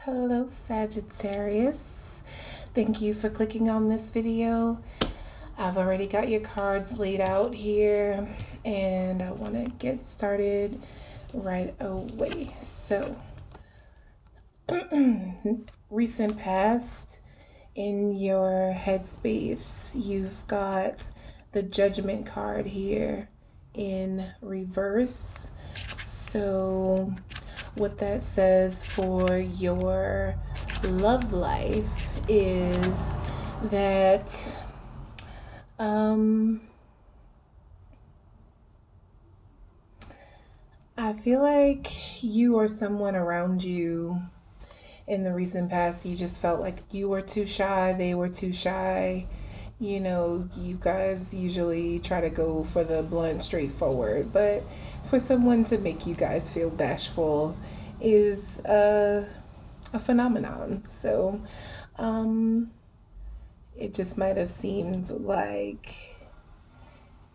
Hello, Sagittarius. Thank you for clicking on this video. I've already got your cards laid out here and I want to get started right away. So, recent past, in your headspace, you've got the Judgment card here in reverse. So what that says for your love life is that I feel like you or someone around you in the recent past, you just felt like you were too shy, they were too shy. You know, you guys usually try to go for the blunt, straightforward, but for someone to make you guys feel bashful is a phenomenon. So, it just might have seemed like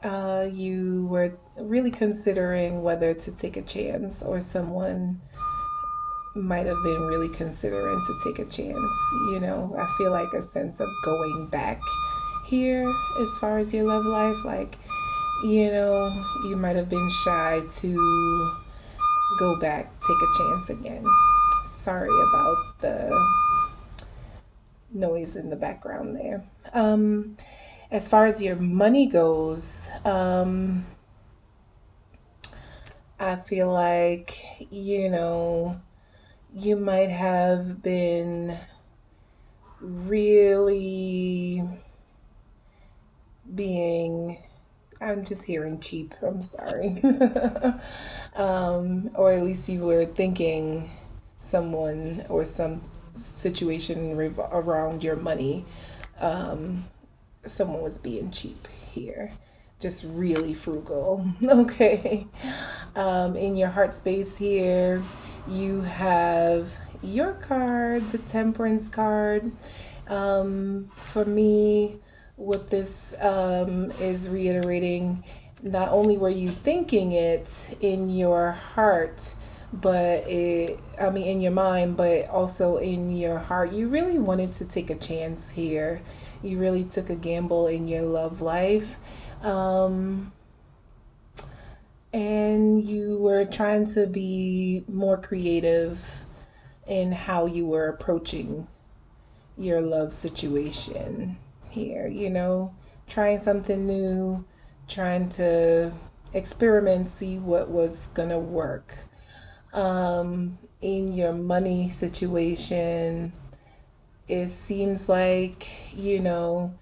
you were really considering whether to take a chance, or someone might have been really considering to take a chance. You know, I feel like a sense of going back here as far as your love life. Like, you know, you might have been shy to go back, take a chance again. Sorry about the noise in the background there. As far as your money goes, I feel like, you know, you might have been really being, I'm just hearing cheap, I'm sorry. Or at least you were thinking someone or some situation around your money, someone was being cheap here, just really frugal. Okay. In your heart space here, you have your card, the Temperance card. For me, what this is reiterating, not only were you thinking it in your heart, but in your mind, but also in your heart, you really wanted to take a chance here. You really took a gamble in your love life. And you were trying to be more creative in how you were approaching your love situation here, you know, trying something new, trying to experiment, see what was gonna work. In your money situation, it seems like, you know,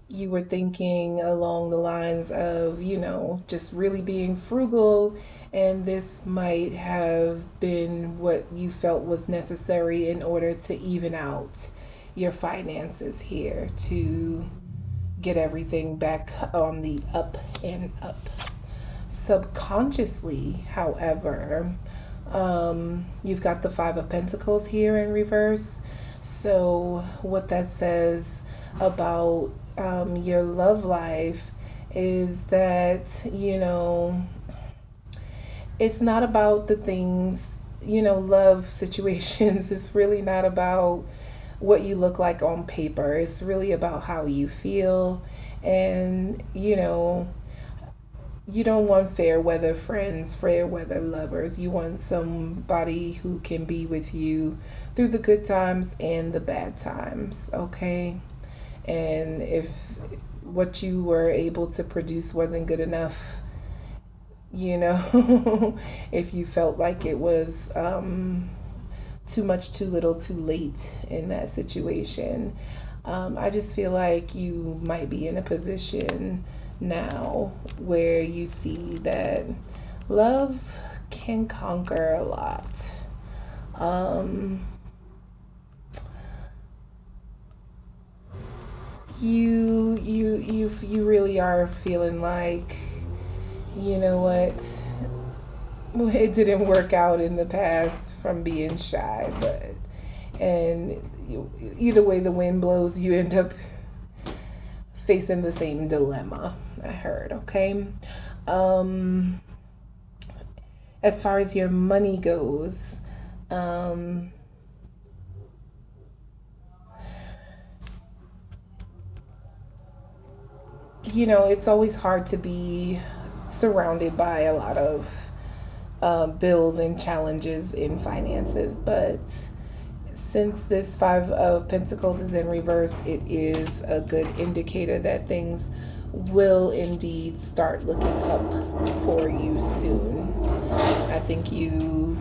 you were thinking along the lines of, you know, just really being frugal, and this might have been what you felt was necessary in order to even out your finances here, to get everything back on the up and up. Subconsciously, however, you've got the Five of Pentacles here in reverse. So what that says about your love life is that, you know, it's not about the things, you know, love situations. It's really not about what you look like on paper. It's really about how you feel. And, you know, you don't want fair weather friends, fair weather lovers. You want somebody who can be with you through the good times and the bad times, okay? And if what you were able to produce wasn't good enough, you know, if you felt like it was too much, too little, too late in that situation, I just feel like you might be in a position now where you see that love can conquer a lot. You really are feeling like, you know what, it didn't work out in the past from being shy, but either way the wind blows, you end up facing the same dilemma, I heard, okay? As far as your money goes, it's always hard to be surrounded by a lot of bills and challenges in finances, but since this Five of Pentacles is in reverse, it is a good indicator that things will indeed start looking up for you soon. I think you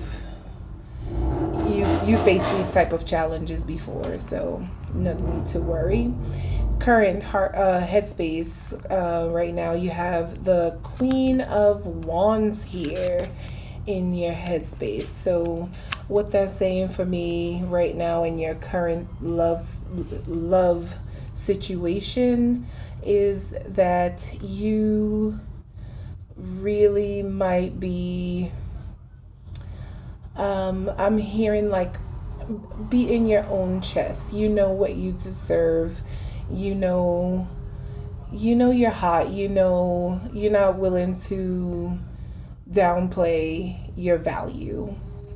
faced these type of challenges before, so no need to worry. Current headspace right now, you have the Queen of Wands here in your headspace. So what that's saying for me right now in your current love situation is that you really might be I'm hearing like be in your own chest. You know what you deserve. You know you're hot. You know you're not willing to downplay your value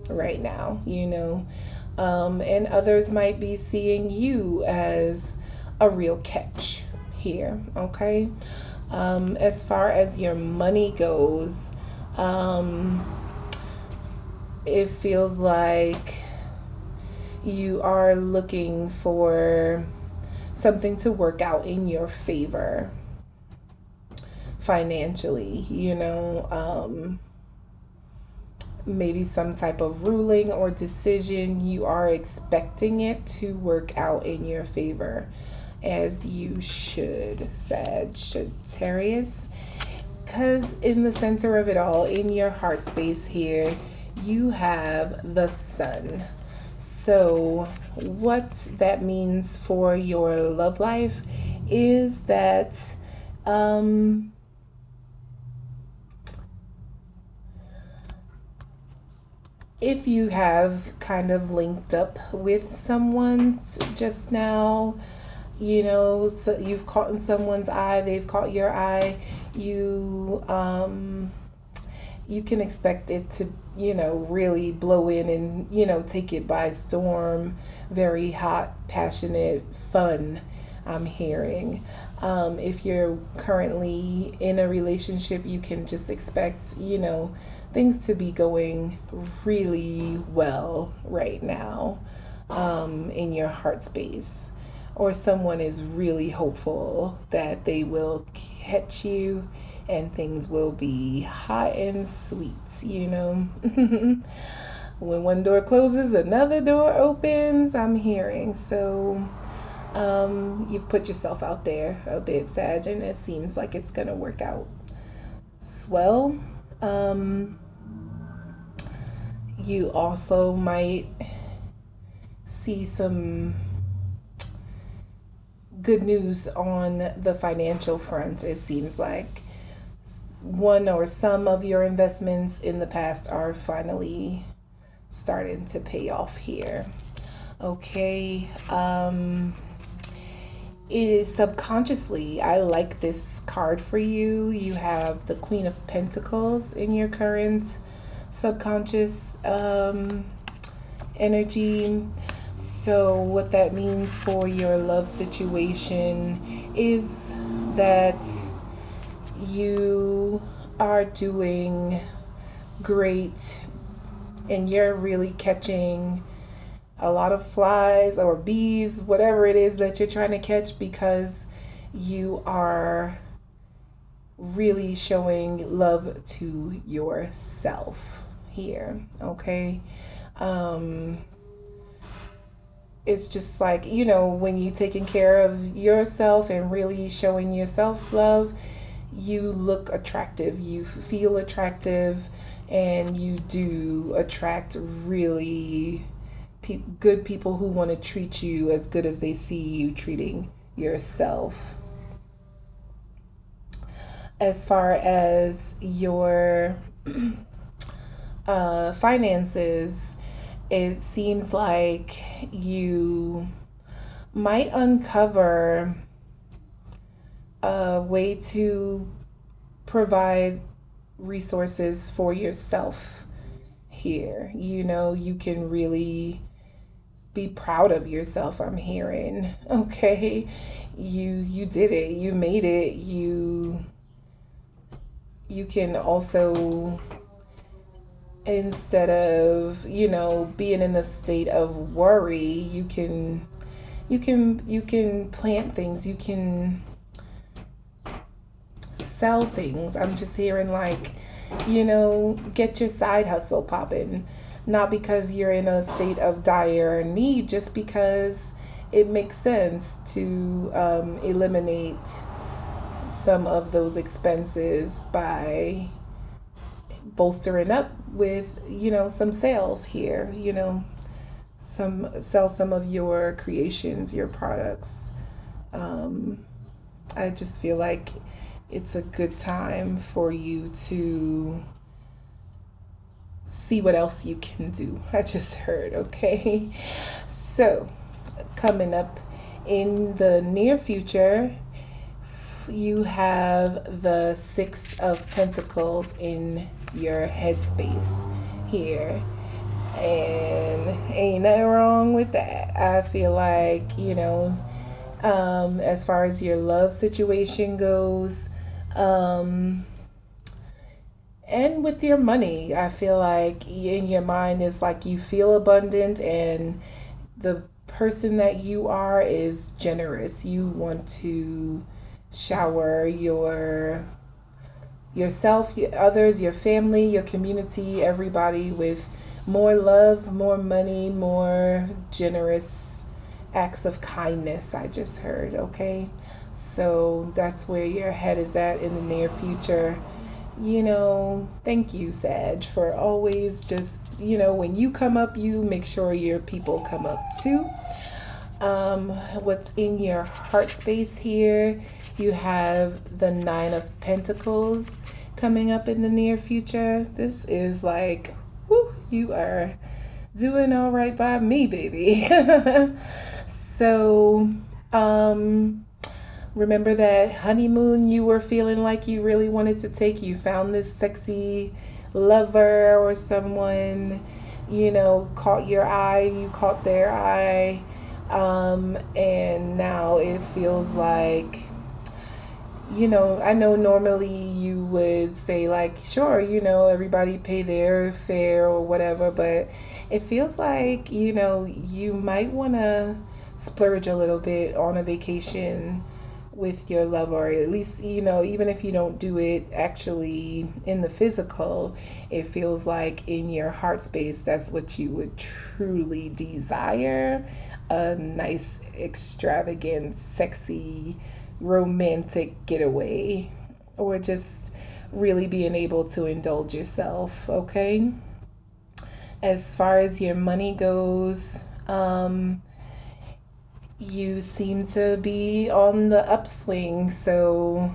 right now, and others might be seeing you as a real catch here, okay? As far as your money goes, it feels like you are looking for something to work out in your favor financially, maybe some type of ruling or decision. You are expecting it to work out in your favor, as you should, Sagittarius. Because in the center of it all, in your heart space here, you have the Sun. So what that means for your love life is that if you have kind of linked up with someone just now, so you've caught in someone's eye, they've caught your eye, you can expect it to, really blow in and, take it by storm. Very hot, passionate, fun, I'm hearing. If you're currently in a relationship, you can just expect, things to be going really well right now in your heart space. Or someone is really hopeful that they will catch you and things will be hot and sweet, When one door closes, another door opens, I'm hearing. So you've put yourself out there a bit, Sag, and it seems like it's going to work out swell. You also might see some good news on the financial front. It seems like one or some of your investments in the past are finally starting to pay off here. Okay. It is subconsciously, I like this card for you. You have the Queen of Pentacles in your current subconscious energy. So what that means for your love situation is that you are doing great and you're really catching a lot of flies or bees, whatever it is that you're trying to catch, because you are really showing love to yourself here, okay? It's just like, when you're taking care of yourself and really showing yourself love, you look attractive, you feel attractive, and you do attract really good people who want to treat you as good as they see you treating yourself. As far as your finances, it seems like you might uncover a way to provide resources for yourself here. You can really be proud of yourself, I'm hearing. Okay. You did it. You made it. You can also, instead of, being in a state of worry, you can plant things. You can sell things. I'm just hearing like, get your side hustle popping. Not because you're in a state of dire need, just because it makes sense to eliminate some of those expenses by bolstering up with, some sales here, sell some of your creations, your products. I just feel like it's a good time for you to see what else you can do. I just heard, okay? So, coming up in the near future, you have the Six of Pentacles in your headspace here. And ain't nothing wrong with that. I feel like, as far as your love situation goes, and with your money, I feel like in your mind it's like you feel abundant, and the person that you are is generous. You want to shower yourself, others, your family, your community, everybody with more love, more money, more generous acts of kindness. I just heard, okay? So that's where your head is at in the near future. Thank you, Sag, for always just, when you come up, you make sure your people come up too. What's in your heart space here? You have the Nine of Pentacles coming up in the near future. This is like, whew, you are doing all right by me, baby. So, remember that honeymoon you were feeling like you really wanted to take? You found this sexy lover or someone, caught your eye, you caught their eye, and now it feels like, I know normally you would say like, sure, everybody pay their fare or whatever, but it feels like, you might want to splurge a little bit on a vacation with your lover, or at least, even if you don't do it actually in the physical, it feels like in your heart space, that's what you would truly desire. A nice, extravagant, sexy, romantic getaway, or just really being able to indulge yourself, okay? As far as your money goes, you seem to be on the upswing, so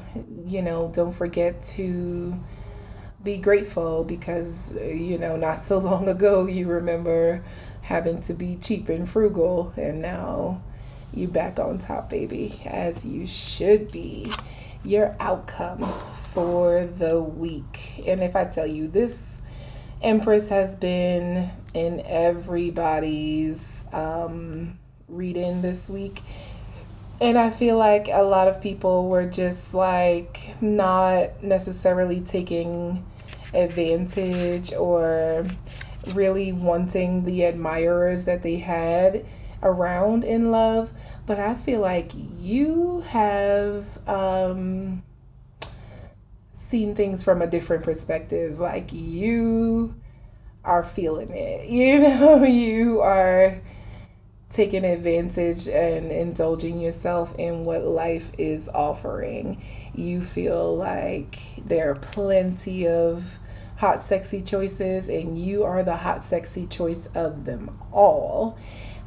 don't forget to be grateful, because not so long ago you remember having to be cheap and frugal, and now you back on top, baby, as you should be. Your outcome for the week, and if I tell you, this Empress has been in everybody's reading this week, and I feel like a lot of people were just like not necessarily taking advantage or really wanting the admirers that they had around in love. But I feel like you have seen things from a different perspective. Like, you are feeling it, you are taking advantage and indulging yourself in what life is offering. You feel like there are plenty of hot, sexy choices, and you are the hot, sexy choice of them all.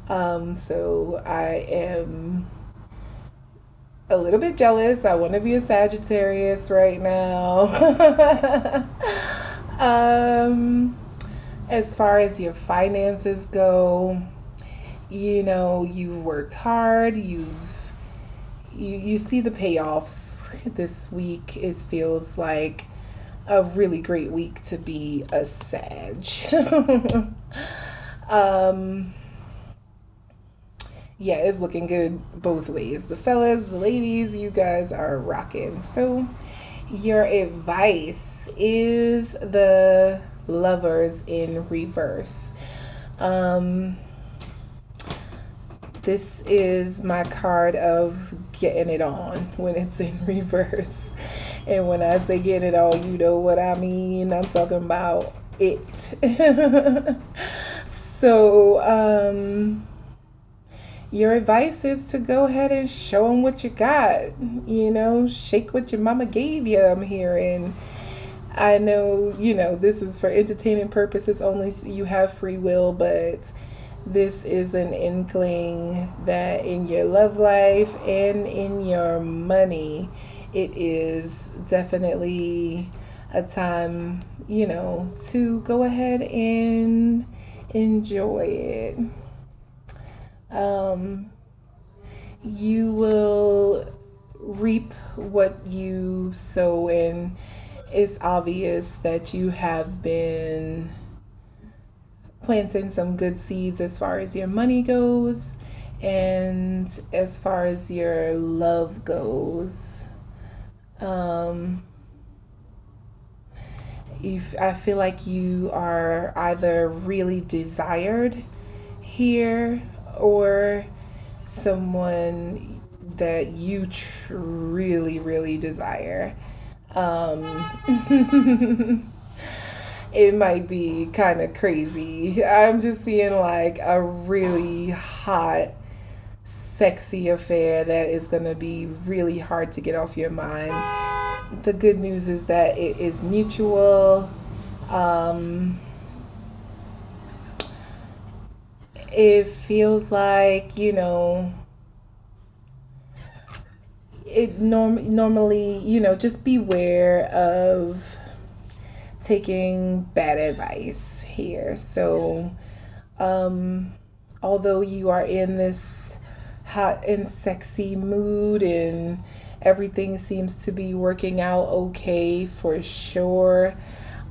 So I am a little bit jealous. I want to be a Sagittarius right now. As far as your finances go, you've worked hard. You see the payoffs this week. It feels like a really great week to be a Sag. Yeah, it's looking good both ways. The fellas, the ladies, you guys are rocking. So your advice is the Lovers in reverse. Um, this is my card of getting it on when it's in reverse. And when I say getting it on, you know what I mean. I'm talking about it. So, your advice is to go ahead and show them what you got. You know, shake what your mama gave you, I'm hearing. I know, this is for entertainment purposes only. You have free will, but this is an inkling that in your love life and in your money, it is definitely a time, to go ahead and enjoy it. Um, you will reap what you sow, and it's obvious that you have been planting some good seeds as far as your money goes and as far as your love goes. I feel like you are either really desired here or someone that you really, really desire. It might be kind of crazy. I'm just seeing like a really hot, sexy affair that is going to be really hard to get off your mind. The good news is that it is mutual. It feels like, normally, just beware of taking bad advice here. So, although you are in this hot and sexy mood and everything seems to be working out okay for sure,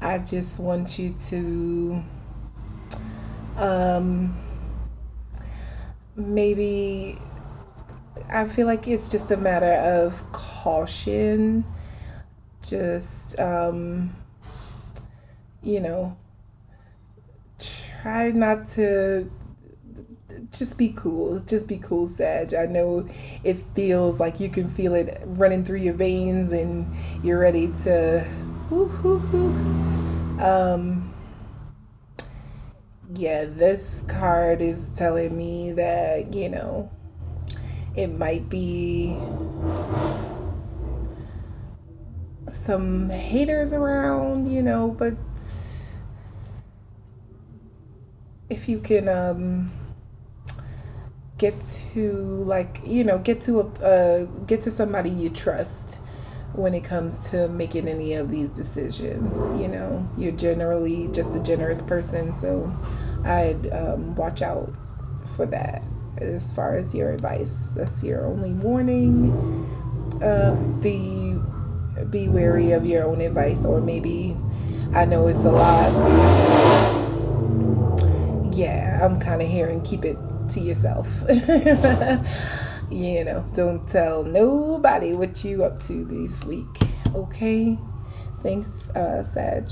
I just want you to maybe, I feel like it's just a matter of caution. Just, try not to, just be cool. Just be cool, Sag. I know it feels like you can feel it running through your veins and you're ready to whoo, whoo, whoo. Yeah, this card is telling me that, it might be some haters around, but if you can get to get to somebody you trust when it comes to making any of these decisions. You're generally just a generous person, so I'd watch out for that. As far as your advice, that's your only warning. Be wary of your own advice, or maybe, I know it's a lot. Yeah, I'm kind of hearing keep it to yourself. Don't tell nobody what you up to this week. Okay? Thanks, Sag.